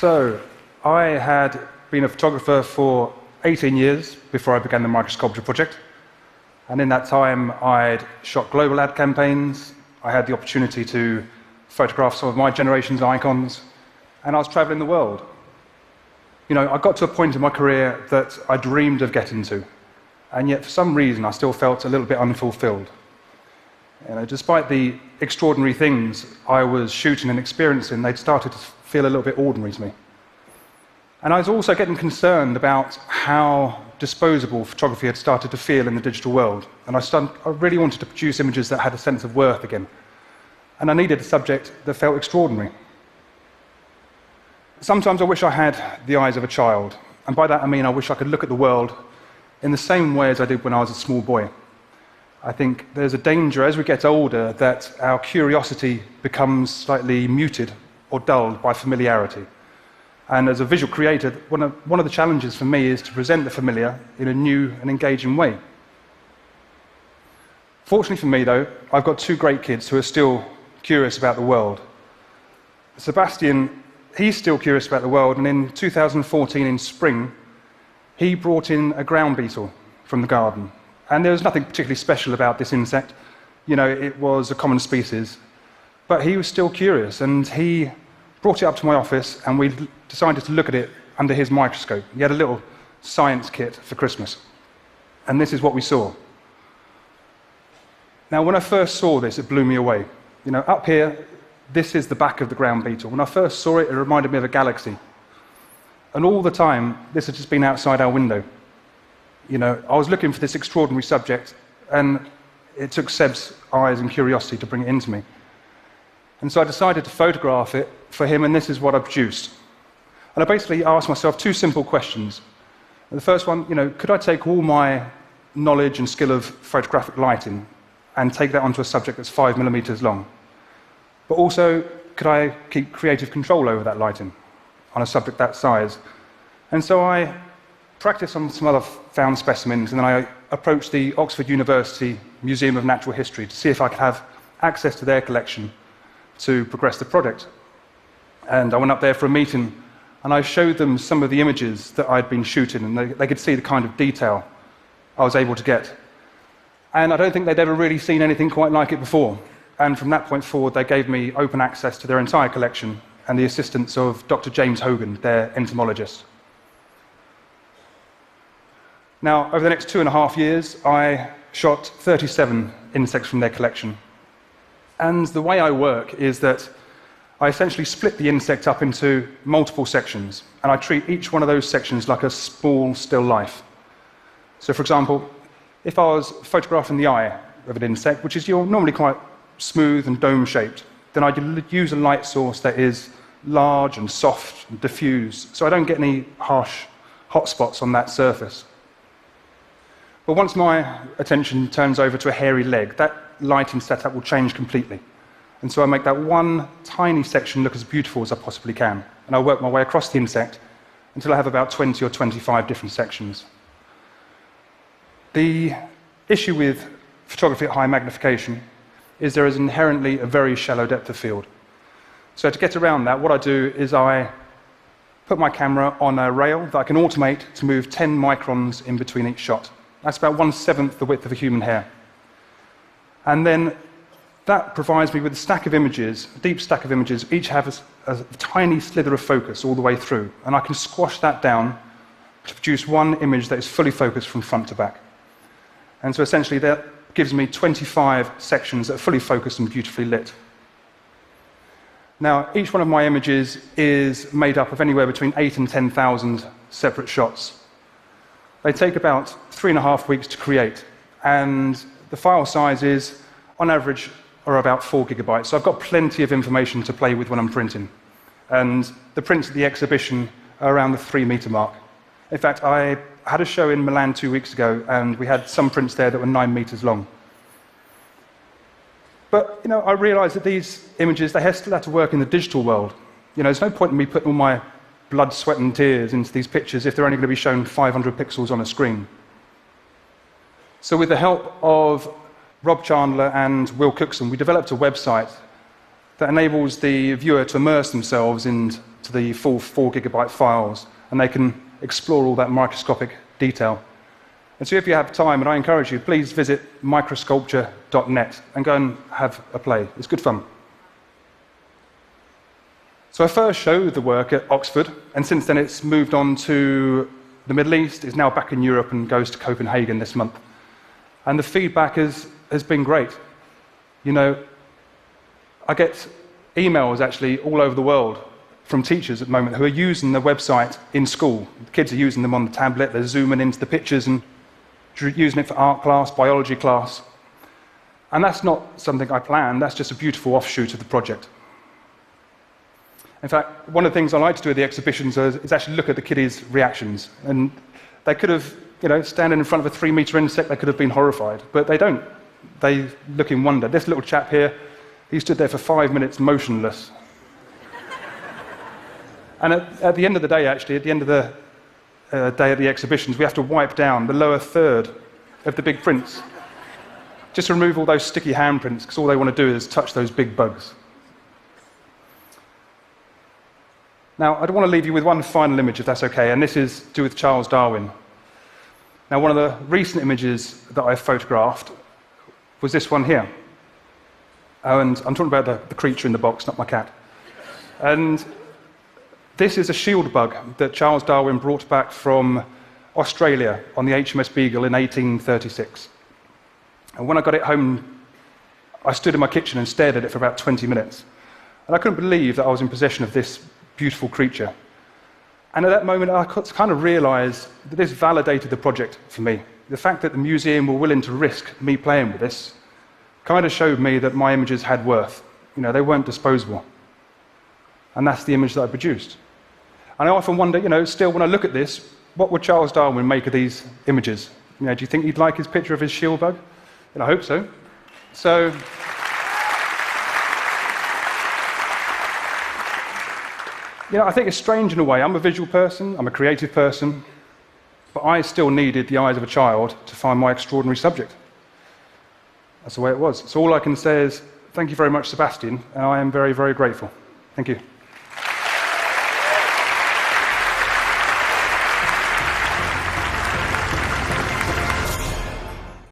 So, I had been a photographer for 18 years before I began the microsculpture project. And in that time, I'd shot global ad campaigns, I had the opportunity to photograph some of my generation's icons, and I was traveling the world. You know, I got to a point in my career that I dreamed of getting to, and yet for some reason I still felt a little bit unfulfilled. You know, despite the extraordinary things I was shooting and experiencing, they'd started to feel a little bit ordinary to me. And I was also getting concerned about how disposable photography had started to feel in the digital world. And I really wanted to produce images that had a sense of worth again. And I needed a subject that felt extraordinary. Sometimes I wish I had the eyes of a child. And by that I mean I wish I could look at the world in the same way as I did when I was a small boy. I think there's a danger as we get older that our curiosity becomes slightly muted or dulled by familiarity. And as a visual creator, one of the challenges for me is to present the familiar in a new and engaging way. Fortunately for me, though, I've got two great kids who are still curious about the world. Sebastian, he's still curious about the world, and in 2014, in spring, he brought in a ground beetle from the garden. And there was nothing particularly special about this insect. You know, it was a common species. But he was still curious, and he brought it up to my office, and we decided to look at it under his microscope. He had a little science kit for Christmas. And this is what we saw. Now, when I first saw this, it blew me away. You know, up here, this is the back of the ground beetle. When I first saw it, it reminded me of a galaxy. And all the time, this had just been outside our window. You know, I was looking for this extraordinary subject, and it took Seb's eyes and curiosity to bring it into me. And so I decided to photograph it for him, and this is what I produced. And I basically asked myself two simple questions. And the first one, you know, could I take all my knowledge and skill of photographic lighting and take that onto a subject that's 5 millimeters long? But also, could I keep creative control over that lighting on a subject that size? And so I practiced on some other found specimens, and then I approached the Oxford University Museum of Natural History to see if I could have access to their collection to progress the project. And I went up there for a meeting, and I showed them some of the images that I'd been shooting, and they could see the kind of detail I was able to get. And I don't think they'd ever really seen anything quite like it before. And from that point forward, they gave me open access to their entire collection and the assistance of Dr. James Hogan, their entomologist. Now, over the next 2.5 years, I shot 37 insects from their collection. And the way I work is that I essentially split the insect up into multiple sections, and I treat each one of those sections like a small, still life. So, for example, if I was photographing the eye of an insect, which is normally quite smooth and dome-shaped, then I'd use a light source that is large and soft and diffuse, so I don't get any harsh hot spots on that surface. But once my attention turns over to a hairy leg, that lighting setup will change completely. And so I make that one tiny section look as beautiful as I possibly can. And I work my way across the insect until I have about 20 or 25 different sections. The issue with photography at high magnification is there is inherently a very shallow depth of field. So to get around that, what I do is I put my camera on a rail that I can automate to move 10 microns in between each shot. That's about 1/7 the width of a human hair. And then that provides me with a stack of images, a deep stack of images, each have a tiny slither of focus all the way through. And I can squash that down to produce one image that is fully focused from front to back. And so essentially that gives me 25 sections that are fully focused and beautifully lit. Now, each one of my images is made up of anywhere between 8,000 and 10,000 separate shots. They take about 3.5 weeks to create, and the file sizes, on average, are about 4 gigabytes. So I've got plenty of information to play with when I'm printing. And the prints at the exhibition are around the 3-meter mark. In fact, I had a show in Milan 2 weeks ago, and we had some prints there that were 9 meters long. But, you know, I realized that these images, they still have to work in the digital world. You know, there's no point in me putting all my blood, sweat, and tears into these pictures if they're only going to be shown 500 pixels on a screen. So with the help of Rob Chandler and Will Cookson, we developed a website that enables the viewer to immerse themselves into the full 4 GB files, and they can explore all that microscopic detail. And so if you have time, and I encourage you, please visit microsculpture.net and go and have a play. It's good fun. So I first showed the work at Oxford, and since then it's moved on to the Middle East. It's now back in Europe and goes to Copenhagen this month. And the feedback has been great. You know, I get emails actually all over the world from teachers at the moment who are using the website in school. The kids are using them on the tablet, they're zooming into the pictures and using it for art class, biology class. And that's not something I planned, that's just a beautiful offshoot of the project. In fact, one of the things I like to do at the exhibitions is actually look at the kiddies' reactions. And they could have, you know, standing in front of a 3-metre insect, they could have been horrified, but they don't. They look in wonder. This little chap here, he stood there for 5 minutes motionless. And at the end of the day, actually, at the end of the day at the exhibitions, we have to wipe down the lower third of the big prints, just to remove all those sticky handprints, because all they want to do is touch those big bugs. Now, I want to leave you with one final image, if that's okay, and this is to do with Charles Darwin. Now, one of the recent images that I photographed was this one here. And I'm talking about the creature in the box, not my cat. And this is a shield bug that Charles Darwin brought back from Australia on the HMS Beagle in 1836. And when I got it home, I stood in my kitchen and stared at it for about 20 minutes. And I couldn't believe that I was in possession of this beautiful creature. And at that moment, I kind of realized that this validated the project for me. The fact that the museum were willing to risk me playing with this kind of showed me that my images had worth. You know, they weren't disposable. And that's the image that I produced. And I often wonder, you know, still when I look at this, what would Charles Darwin make of these images? You know, do you think he'd like his picture of his shield bug? And I hope so. So, you know, I think it's strange in a way. I'm a visual person, I'm a creative person, but I still needed the eyes of a child to find my extraordinary subject. That's the way it was. So all I can say is, thank you very much, Sebastian, and I am very, very grateful. Thank you.